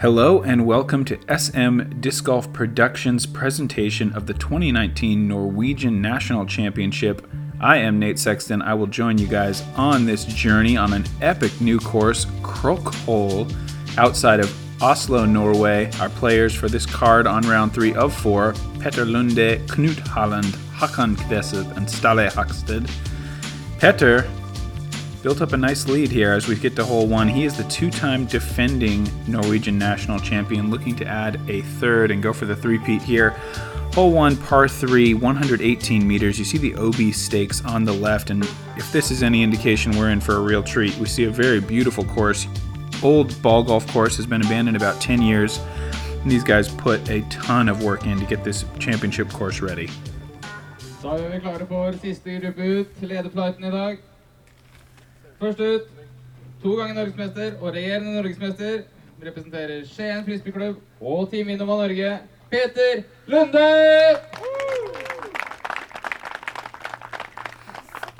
Hello and welcome to SM Disc Golf Productions' presentation of the 2019 Norwegian National Championship. I am Nate Sexton. I will join you guys on this journey on an epic new course, Krokkhol, outside of Oslo, Norway. Our players for this card on round 3 of 4, Peter Lunde, Knut Håland, Håkon Kveseth, and Ståle Hakstad. Peter built up a nice lead here as we get to hole 1. He is the two-time defending Norwegian national champion, looking to add a third and go for the three-peat here. Hole 1, par 3, 118 meters. You see the OB stakes on the left, and if this is any indication, we're in for a real treat. We see a very beautiful course. Old ball golf course has been abandoned about 10 years, and these guys put a ton of work in to get this championship course ready. Da er vi klare for siste gruppe ut til lederflighten I dag. Først ut, 2 ganger norgesmester og regjerende norgesmester, representerer Skien frisbeeklubb og Team Innova Norge, Peter Lunde!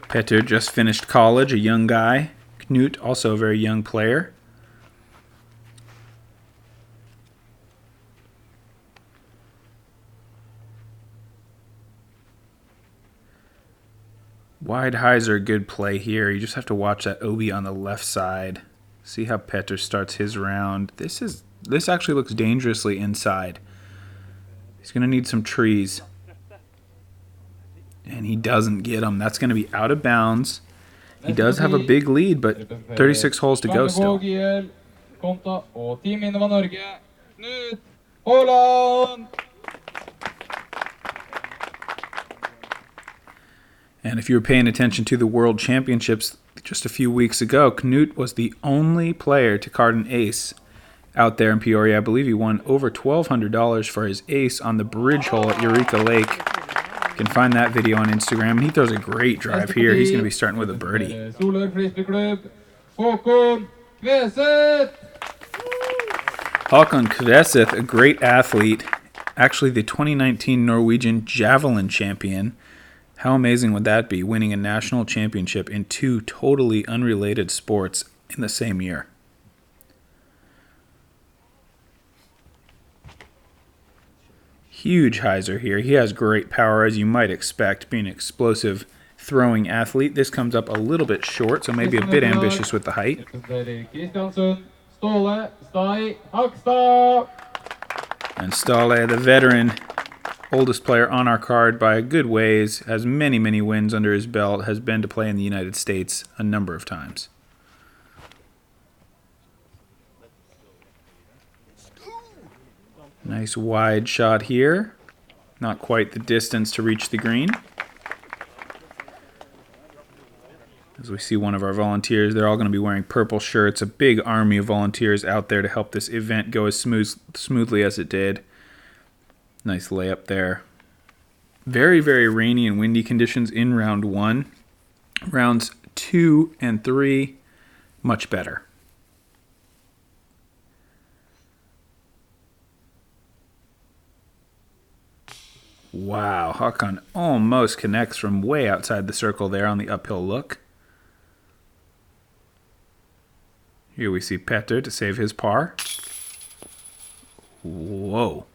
Peter just finished college, a young guy. Knut, also a very young player. Wide highs are a good play here. You just have to watch that OB on the left side. See how Petter starts his round. This actually looks dangerously inside. He's going to need some trees. And he doesn't get them. That's going to be out of bounds. He does have a big lead, but 36 holes to go still. Og Team Innova Norge, Knut Håland! And if you were paying attention to the World Championships just a few weeks ago, Knut was the only player to card an ace out there in Peoria. I believe he won over $1,200 for his ace on the bridge hole at Eureka Lake. You can find that video on Instagram. And he throws a great drive here. He's going to be starting with a birdie. Håkon Kveseth! Håkon Kveseth, a great athlete, actually the 2019 Norwegian Javelin champion. How amazing would that be, winning a national championship in 2 totally unrelated sports in the same year? Huge hyzer here. He has great power, as you might expect, being an explosive throwing athlete. This comes up a little bit short, so maybe a bit ambitious with the height. Ståle Stai Hakstad! And Ståle, the veteran, oldest player on our card by a good ways, has many, many wins under his belt, has been to play in the United States a number of times. Nice wide shot here. Not quite the distance to reach the green. As we see one of our volunteers, they're all going to be wearing purple shirts. A big army of volunteers out there to help this event go as smoothly as it did. Nice layup there. Very, very rainy and windy conditions in round 1. Rounds 2 and 3, much better. Wow, Håkon almost connects from way outside the circle there on the uphill look. Here we see Petter to save his par. Whoa.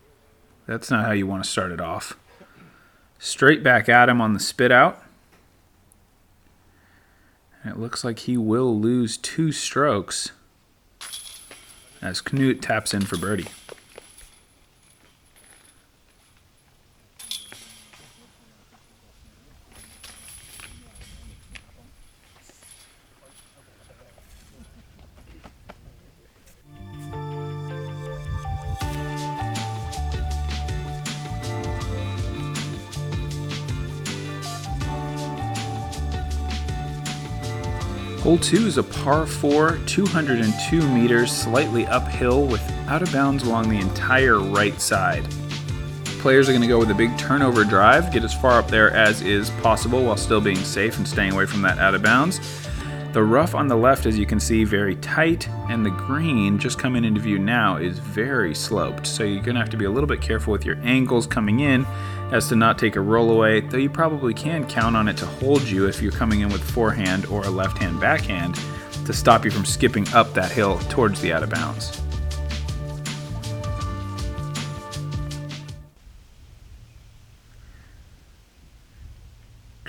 That's not how you want to start it off. Straight back at him on the spit out. And it looks like he will lose 2 strokes as Knut taps in for birdie. Hole 2 is a par 4, 202 meters, slightly uphill with out of bounds along the entire right side. Players are going to go with a big turnover drive, get as far up there as is possible while still being safe and staying away from that out of bounds. The rough on the left, as you can see, very tight, and the green, just coming into view now, is very sloped. So you're going to have to be a little bit careful with your angles coming in as to not take a rollaway, though you probably can count on it to hold you if you're coming in with forehand or a left-hand backhand to stop you from skipping up that hill towards the out of bounds.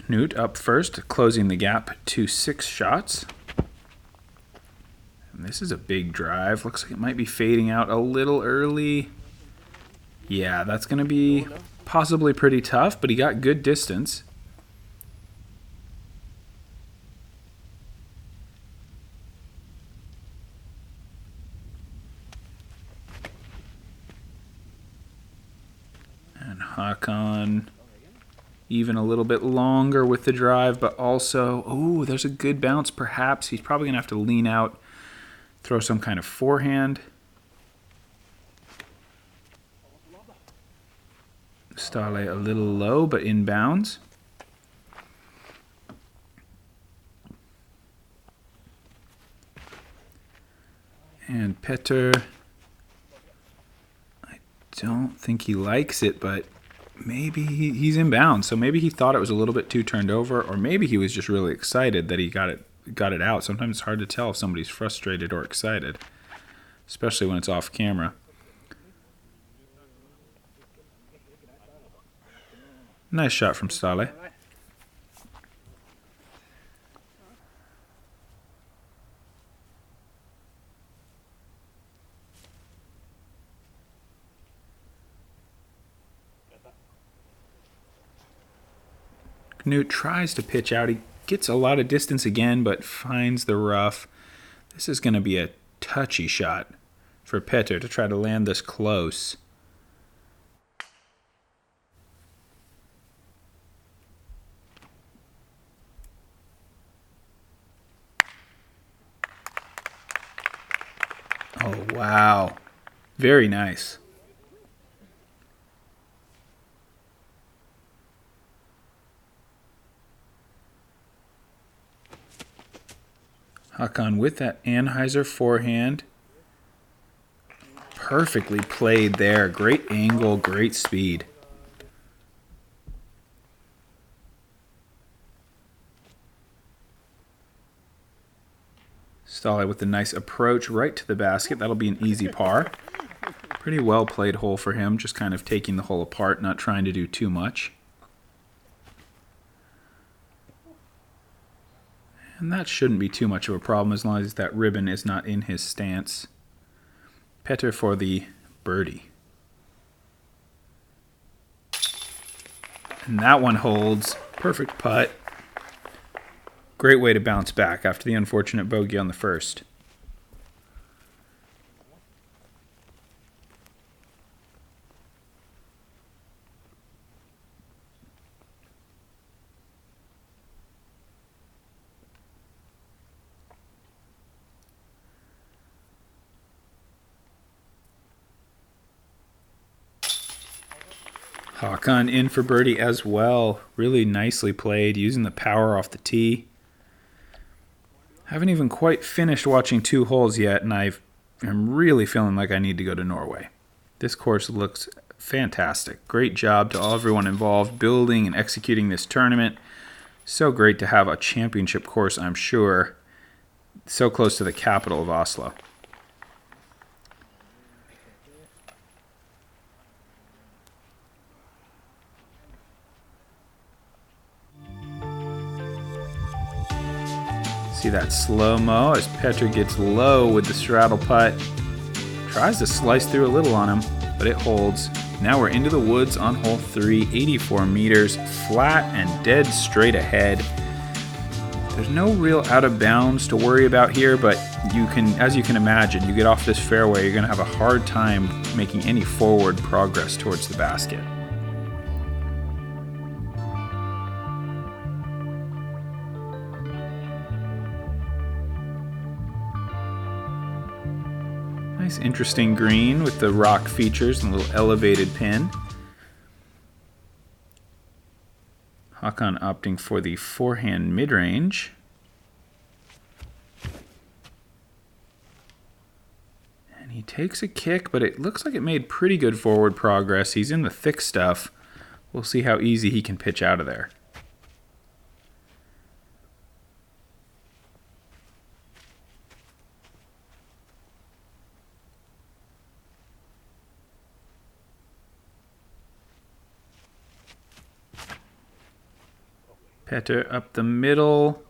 Knut up first, closing the gap to 6 shots. And this is a big drive. Looks like it might be fading out a little early. Yeah, that's going to be possibly pretty tough, but he got good distance. And Håkon even a little bit longer with the drive, but also, oh, there's a good bounce perhaps. He's probably going to have to lean out, throw some kind of forehand. Ståle a little low, but in bounds. And Peter, I don't think he likes it, but maybe he's in bounds. So maybe he thought it was a little bit too turned over, or maybe he was just really excited that he got it out. Sometimes it's hard to tell if somebody's frustrated or excited, especially when it's off camera. Nice shot from Ståle. Knut tries to pitch out. He gets a lot of distance again, but finds the rough. This is going to be a touchy shot for Peter to try to land this close. Oh, wow. Very nice. Håkon with that Anheuser forehand. Perfectly played there. Great angle, great speed. Ståle with a nice approach right to the basket. That'll be an easy par. Pretty well played hole for him, just kind of taking the hole apart, not trying to do too much. And that shouldn't be too much of a problem as long as that ribbon is not in his stance. Peter for the birdie. And that one holds. Perfect putt. Great way to bounce back after the unfortunate bogey on the first. Håkon in for birdie as well. Really nicely played, using the power off the tee. Haven't even quite finished watching 2 holes yet, and I'm really feeling like I need to go to Norway. This course looks fantastic. Great job to everyone involved building and executing this tournament. So great to have a championship course, I'm sure, so close to the capital of Oslo. See that slow-mo as Peter gets low with the straddle putt. Tries to slice through a little on him, but it holds. Now we're into the woods on hole 3, 84 meters, flat and dead straight ahead. There's no real out of bounds to worry about here, but as you can imagine, you get off this fairway, you're going to have a hard time making any forward progress towards the basket. Nice interesting green with the rock features and a little elevated pin. Håkon opting for the forehand mid-range. And he takes a kick, but it looks like it made pretty good forward progress. He's in the thick stuff. We'll see how easy he can pitch out of there. Petter up the middle.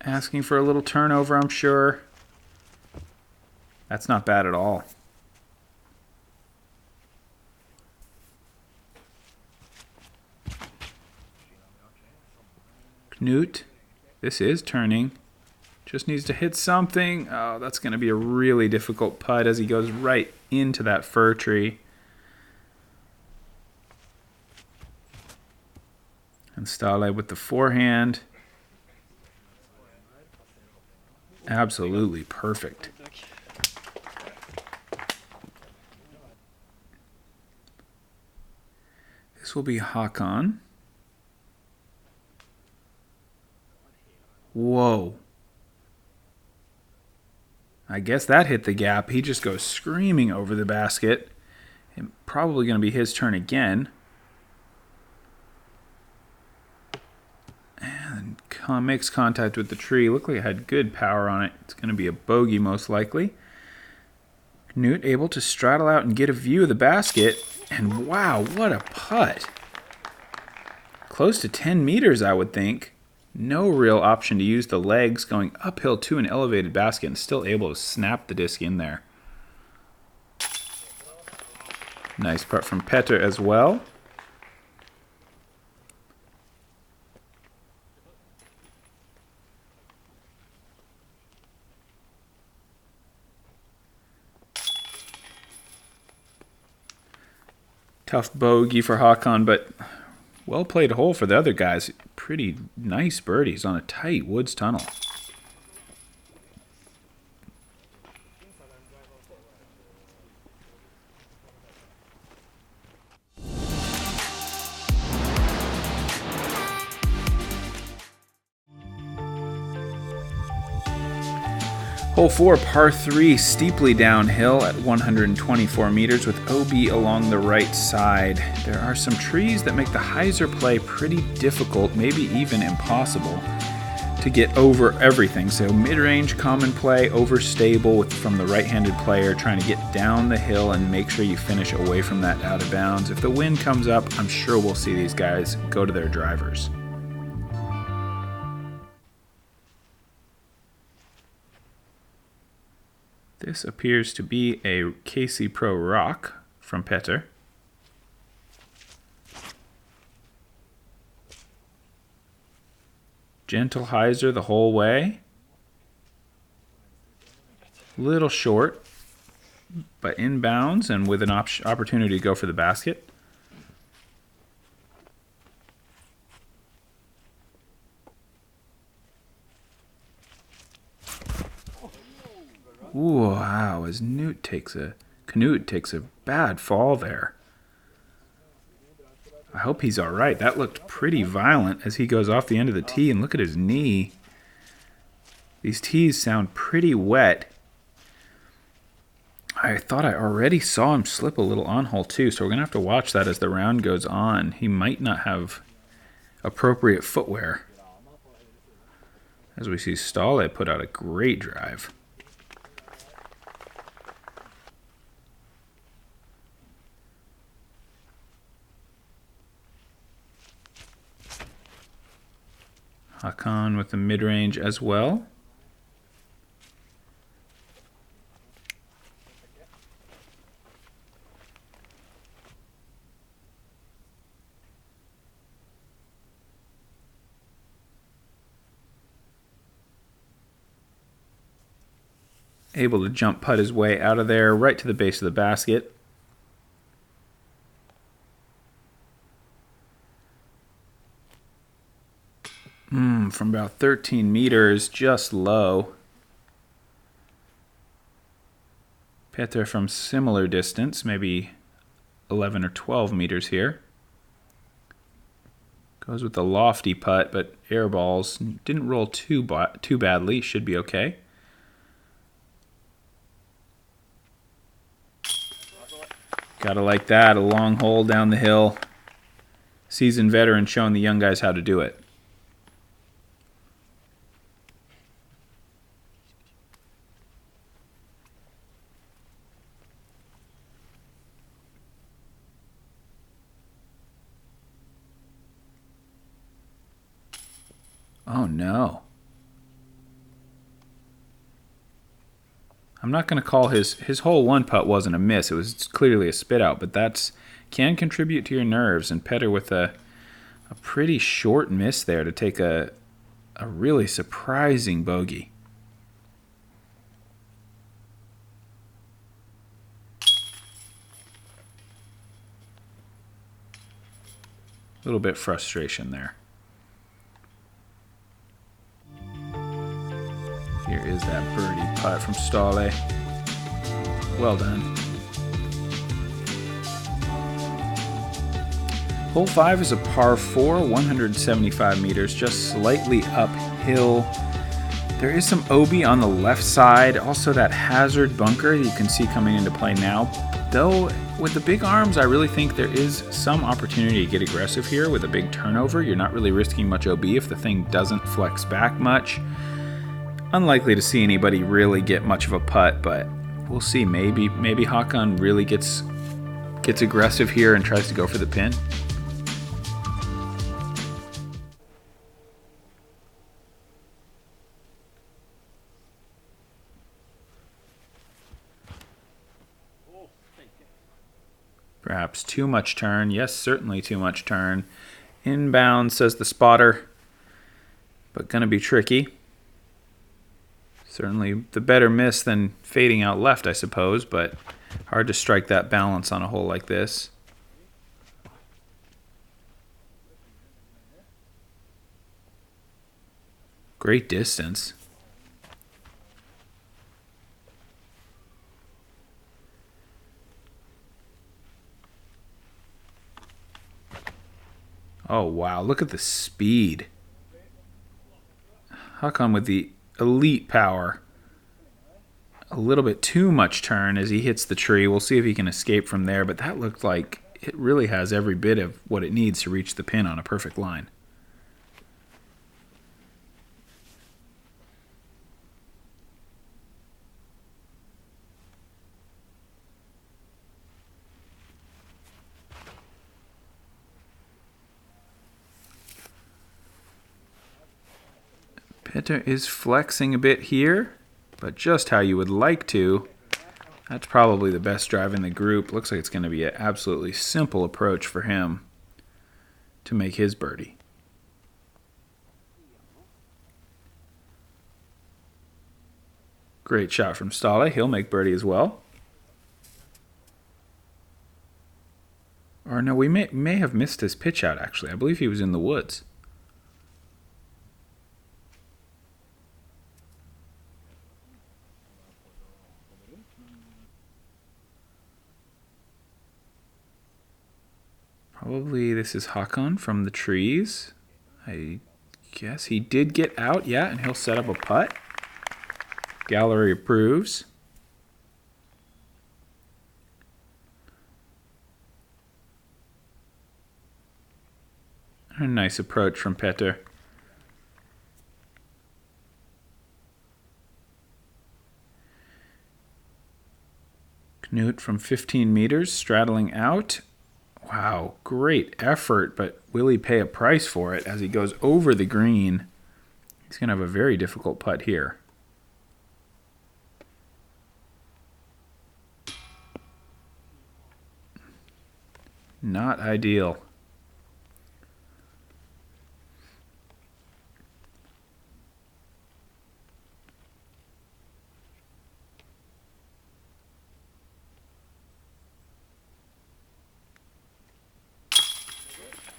Asking for a little turnover, I'm sure. That's not bad at all. Knut, this is turning. Just needs to hit something. Oh, that's going to be a really difficult putt as he goes right into that fir tree. And Ståle with the forehand. Absolutely perfect. This will be Håkon. Whoa. I guess that hit the gap. He just goes screaming over the basket. And probably going to be his turn again. And makes contact with the tree. Looked like it had good power on it. It's going to be a bogey most likely. Knut able to straddle out and get a view of the basket. And wow, what a putt. Close to 10 meters, I would think. No real option to use the legs going uphill to an elevated basket and still able to snap the disc in there. Nice putt from Petter as well. Tough bogey for Håkon, but well played hole for the other guys. Pretty nice birdies on a tight woods tunnel. Hole 4, par 3, steeply downhill at 124 meters with OB along the right side. There are some trees that make the hyzer play pretty difficult, maybe even impossible, to get over everything. So mid-range common play, overstable from the right-handed player, trying to get down the hill and make sure you finish away from that out of bounds. If the wind comes up, I'm sure we'll see these guys go to their drivers. This appears to be a KC Pro Rock from Petter. Gentle hyzer the whole way. Little short, but inbounds and with an opportunity to go for the basket. Wow, as Knut takes a bad fall there. I hope he's all right. That looked pretty violent as he goes off the end of the tee, and look at his knee. These tees sound pretty wet. I thought I already saw him slip a little on hole 2, so we're going to have to watch that as the round goes on. He might not have appropriate footwear. As we see Ståle put out a great drive. Håkon with the mid-range as well. Able to jump putt his way out of there right to the base of the basket. From about 13 meters, just low. Petter from similar distance, maybe 11 or 12 meters here. Goes with the lofty putt, but air balls didn't roll too badly. Should be okay. Gotta like that, a long hole down the hill. Seasoned veteran showing the young guys how to do it. Oh no. I'm not going to call his hole one putt wasn't a miss. It was clearly a spit out, but that's can contribute to your nerves. And Petter with a pretty short miss there to take a really surprising bogey. A little bit frustration there. Here is that birdie putt from Ståle. Well done. Hole 5 is a par 4, 175 meters, just slightly uphill. There is some OB on the left side, also that hazard bunker that you can see coming into play now. Though, with the big arms, I really think there is some opportunity to get aggressive here with a big turnover. You're not really risking much OB if the thing doesn't flex back much. Unlikely to see anybody really get much of a putt, but we'll see. Maybe Håkon really gets aggressive here and tries to go for the pin. Perhaps too much turn. Yes, certainly too much turn. Inbound, says the spotter, but gonna be tricky. Certainly the better miss than fading out left, I suppose, but hard to strike that balance on a hole like this. Great distance. Oh, wow. Look at the speed. Håkon with the elite power. A little bit too much turn as he hits the tree. We'll see if he can escape from there, but that looked like it really has every bit of what it needs to reach the pin on a perfect line. Petter is flexing a bit here, but just how you would like to. That's probably the best drive in the group. Looks like it's going to be an absolutely simple approach for him to make his birdie. Great shot from Ståle. He'll make birdie as well. Or no, we may have missed his pitch out, actually. I believe he was in the woods. Probably this is Håkon from the trees. I guess he did get out, yeah, and he'll set up a putt. Gallery approves. A nice approach from Petter. Knut from 15 meters, straddling out. Wow, great effort, but will he pay a price for it as he goes over the green? He's going to have a very difficult putt here. Not ideal.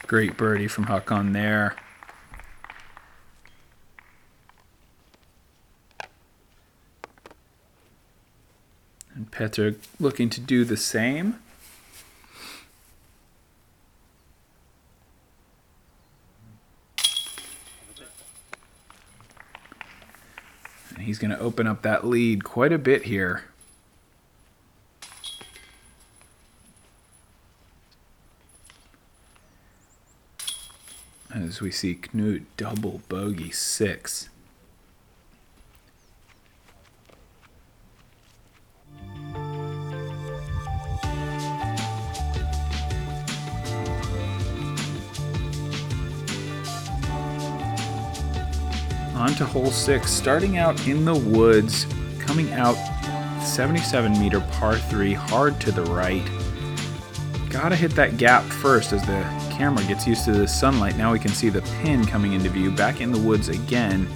Great birdie from Håkon there. And Petter looking to do the same. And he's going to open up that lead quite a bit here. As we see Knut double bogey 6. on to hole 6, starting out in the woods, coming out 77-meter par 3, hard to the right. Gotta hit that gap first as the camera gets used to the sunlight. Now we can see the pin coming into view. Back in the woods again.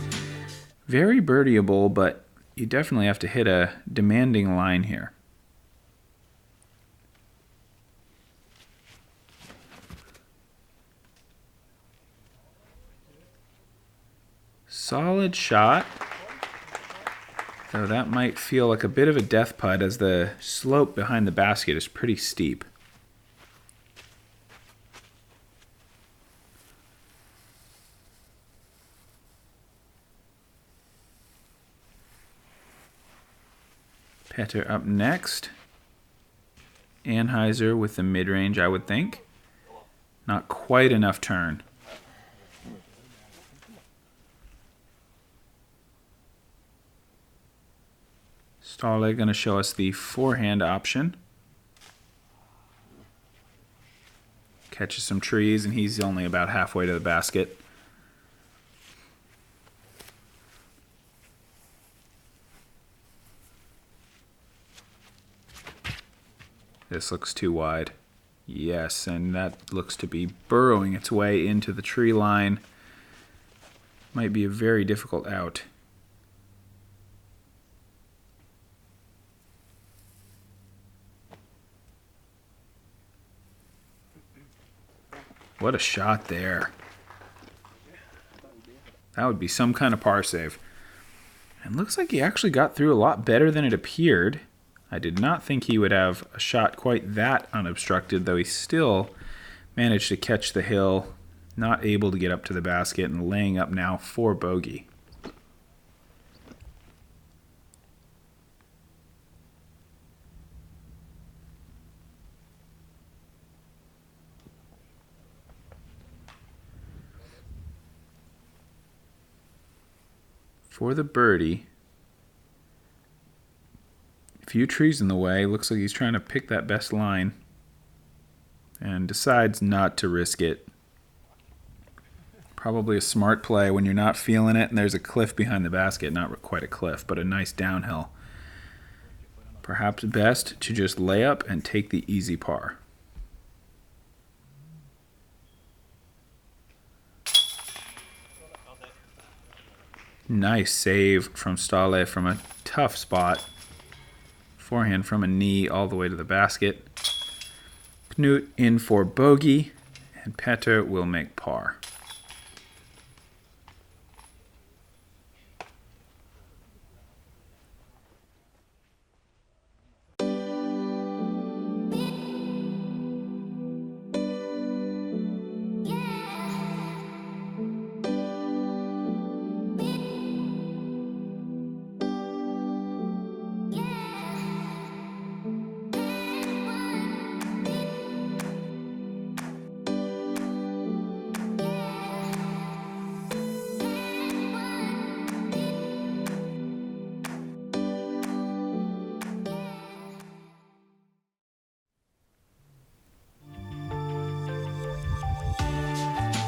Very birdieable, but you definitely have to hit a demanding line here. Solid shot, though that might feel like a bit of a death putt as the slope behind the basket is pretty steep. Petter up next. Anheuser with the mid-range, I would think. Not quite enough turn. Ståle going to show us the forehand option. Catches some trees, and he's only about halfway to the basket. This looks too wide. Yes, and that looks to be burrowing its way into the tree line. Might be a very difficult out. What a shot there. That would be some kind of par save. And looks like he actually got through a lot better than it appeared. I did not think he would have a shot quite that unobstructed, though he still managed to catch the hill, not able to get up to the basket, and laying up now for bogey. For the birdie, a few trees in the way. Looks like he's trying to pick that best line and decides not to risk it. Probably a smart play when you're not feeling it and there's a cliff behind the basket. Not quite a cliff, but a nice downhill. Perhaps best to just lay up and take the easy par. Nice save from Ståle from a tough spot. Forehand from a knee all the way to the basket. Knut in for bogey, and Petter will make par.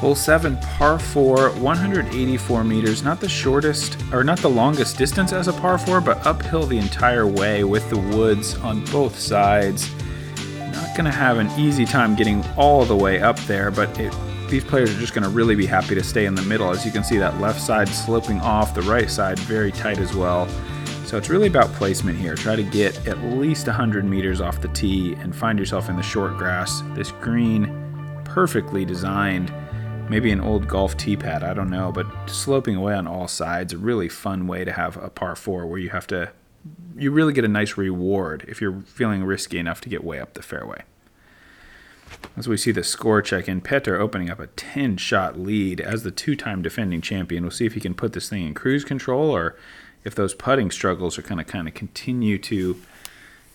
Hole 7, par 4, 184 meters. Not the shortest, or not the longest distance as a par 4, but uphill the entire way with the woods on both sides. Not going to have an easy time getting all the way up there, but these players are just going to really be happy to stay in the middle. As you can see, that left side sloping off, the right side very tight as well. So it's really about placement here. Try to get at least 100 meters off the tee and find yourself in the short grass. This green, perfectly designed. Maybe an old golf tee pad, I don't know, but sloping away on all sides, a really fun way to have a par 4 where you really get a nice reward if you're feeling risky enough to get way up the fairway. As we see the score check in, Petter opening up a 10-shot lead as the two-time defending champion. We'll see if he can put this thing in cruise control or if those putting struggles are going to kind of continue to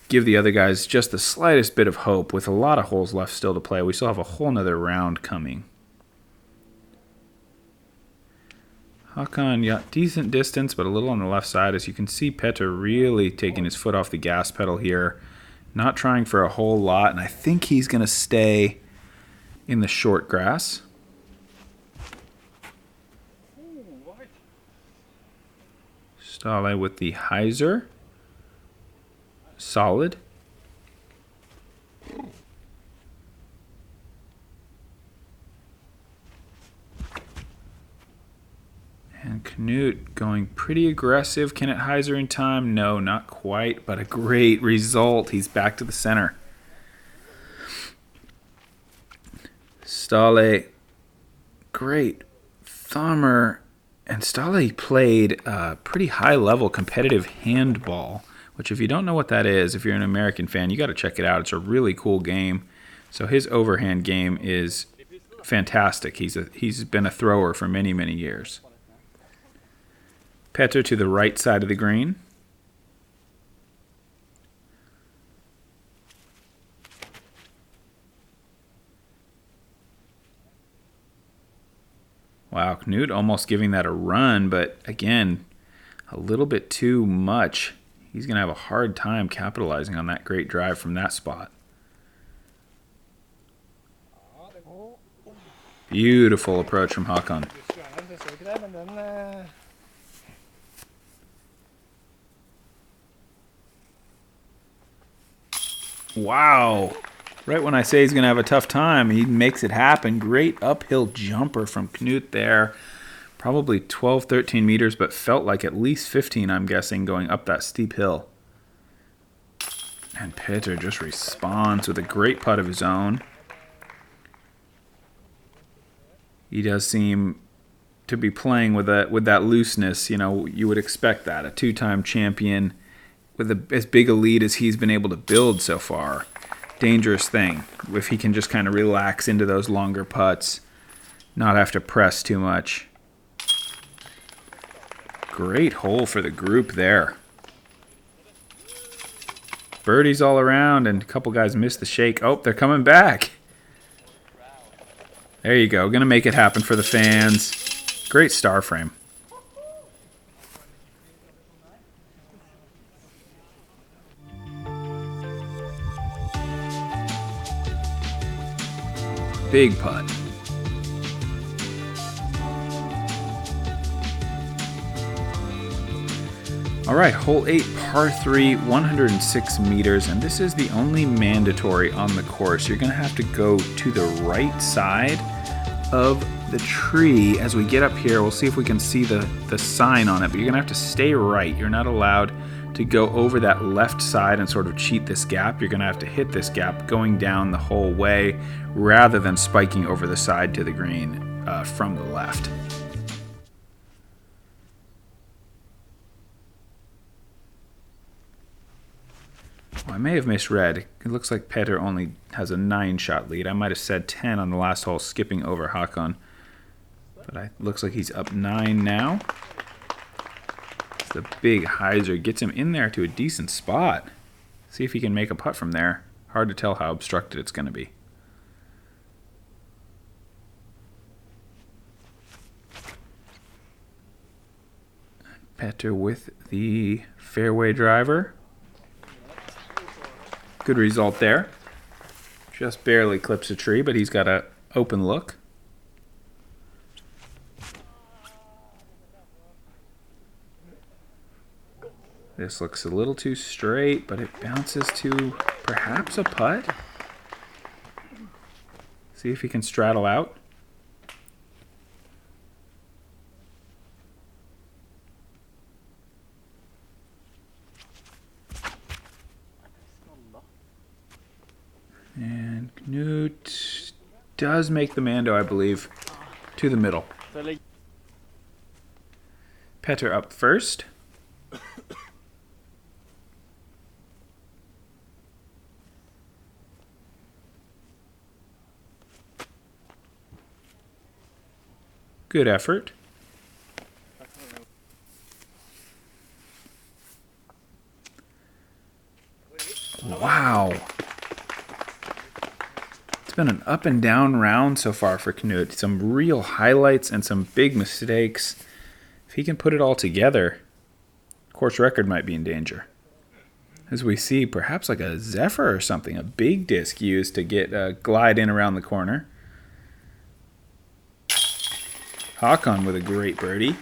give the other guys just the slightest bit of hope with a lot of holes left still to play. We still have a whole nother round coming. Håkon got decent distance, but a little on the left side. As you can see, Petter really taking his foot off the gas pedal here. Not trying for a whole lot, and I think he's going to stay in the short grass. Ståle with the hyzer. Solid. And Knut going pretty aggressive. Can it hyzer in time? No, not quite, but a great result. He's back to the center. Ståle, great thumber. And Ståle played pretty high-level competitive handball, which if you don't know what that is, if you're an American fan, you got to check it out. It's a really cool game. So his overhand game is fantastic. He's been a thrower for many, many years. Petter to the right side of the green. Wow, Knut almost giving that a run, but again, a little bit too much. He's going to have a hard time capitalizing on that great drive from that spot. Beautiful approach from Håkon. Wow. Right when I say he's going to have a tough time, he makes it happen. Great uphill jumper from Knut there. Probably 12, 13 meters, but felt like at least 15, I'm guessing, going up that steep hill. And Peter just responds with a great putt of his own. He does seem to be playing with that looseness. You know, you would expect that. A two-time champion with as big a lead as he's been able to build so far. Dangerous thing if he can just kind of relax into those longer putts, not have to press too much. Great hole for the group there. Birdies all around, and a couple guys missed the shake. Oh, they're coming back. There you go. Going to make it happen for the fans. Great star frame. Big putt. All right, hole 8, par 3, 106 meters, and this is the only mandatory on the course. You're going to have to go to the right side of the tree. As we get up here, we'll see if we can see the sign on it, but you're going to have to stay right. You're not allowed to go over that left side and sort of cheat this gap. You're going to have to hit this gap going down the whole way rather than spiking over the side to the green from the left. Well, I may have misread. It looks like Petter only has a 9-shot lead. I might have said 10 on the last hole, skipping over Håkon. But it looks like he's up 9 now. The big hyzer gets him in there to a decent spot. See if he can make a putt from there. Hard to tell how obstructed it's going to be. Petter with the fairway driver. Good result there. Just barely clips a tree, but he's got an open look. This looks a little too straight, but it bounces to perhaps a putt. See if he can straddle out. And Knut does make the Mando, I believe, to the middle. Petter up first. Good effort. Wow. It's been an up and down round so far for Knut. Some real highlights and some big mistakes. If he can put it all together, course record might be in danger. As we see, perhaps like a Zephyr or something, a big disc used to get glide in around the corner. Håkon with a great birdie.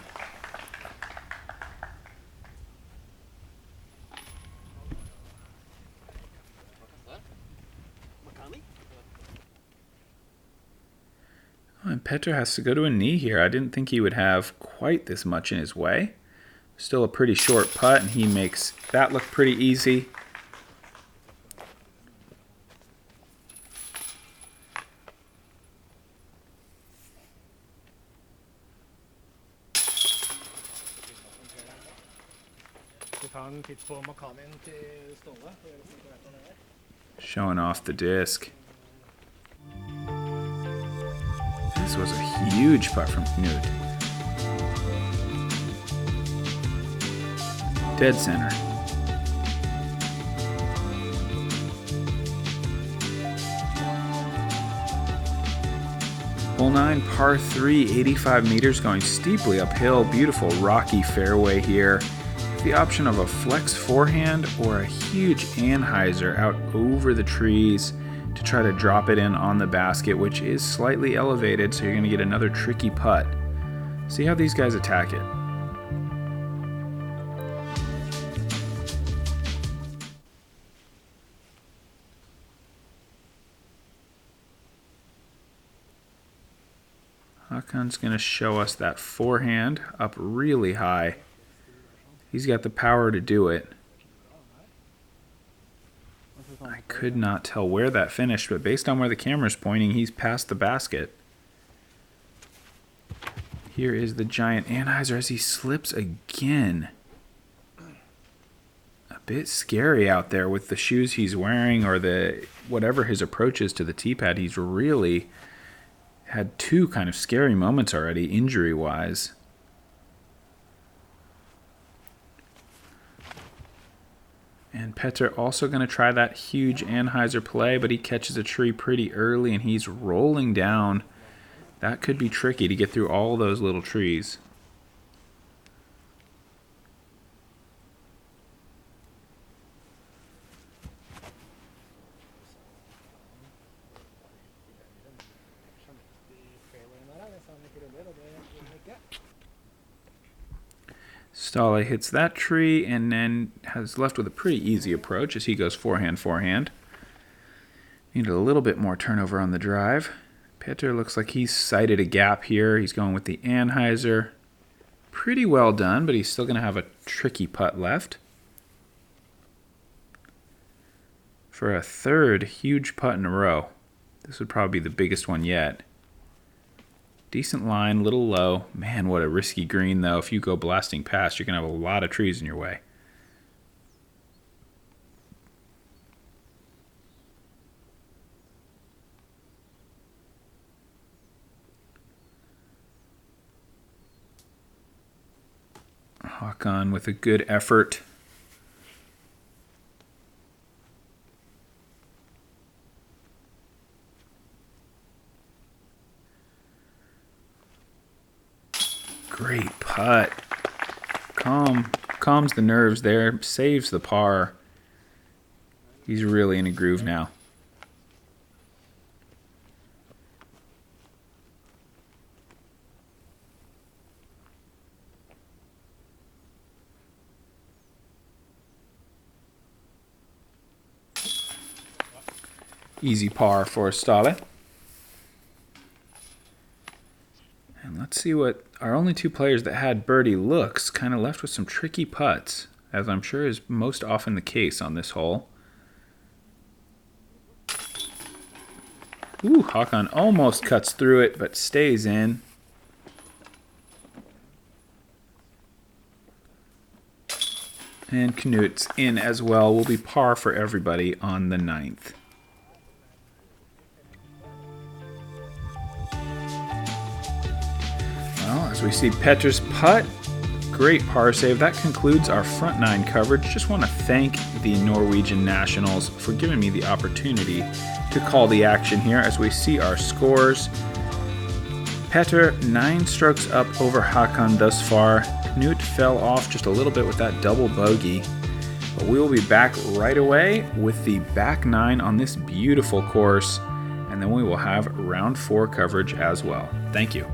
Petter has to go to a knee here. I didn't think he would have quite this much in his way. Still a pretty short putt, and he makes that look pretty easy. Showing off the disc. This was a huge putt from Knut. Dead center. Hole 9, par 3, 85 meters, going steeply uphill. Beautiful rocky fairway here. The option of a flex forehand or a huge anhyzer out over the trees to try to drop it in on the basket, which is slightly elevated, so you're going to get another tricky putt. See how these guys attack it. Håkon's going to show us that forehand up really high. He's got the power to do it. I could not tell where that finished, but based on where the camera's pointing, he's past the basket. Here is the giant anhyzer as he slips again. A bit scary out there with the shoes he's wearing, or the whatever his approach is to the tee pad. He's really had two kind of scary moments already, injury-wise. And Petter also going to try that huge anhyzer play, but he catches a tree pretty early and he's rolling down. That could be tricky to get through all those little trees. Ståle hits that tree and then has left with a pretty easy approach as he goes forehand, forehand. Needed a little bit more turnover on the drive. Petter looks like he's sighted a gap here. He's going with the anhyzer. Pretty well done, but he's still going to have a tricky putt left. For a third huge putt in a row. This would probably be the biggest one yet. Decent line, little low. Man, what a risky green, though. If you go blasting past, you're going to have a lot of trees in your way. Håkon with a good effort. Great putt. Calms the nerves there, saves the par. He's really in a groove now. Easy par for Ståle. And let's see what our only two players that had birdie looks kind of left with some tricky putts, as I'm sure is most often the case on this hole. Ooh, Håkon almost cuts through it, but stays in. And Knut's in as well. Will be par for everybody on the 9th. Well, as we see Petter's putt, great par save. That concludes our front 9 coverage. Just want to thank the Norwegian Nationals for giving me the opportunity to call the action here as we see our scores. Petter 9 strokes up over Håkon thus far. Knut fell off just a little bit with that double bogey. But we will be back right away with the back 9 on this beautiful course. And then we will have round 4 coverage as well. Thank you.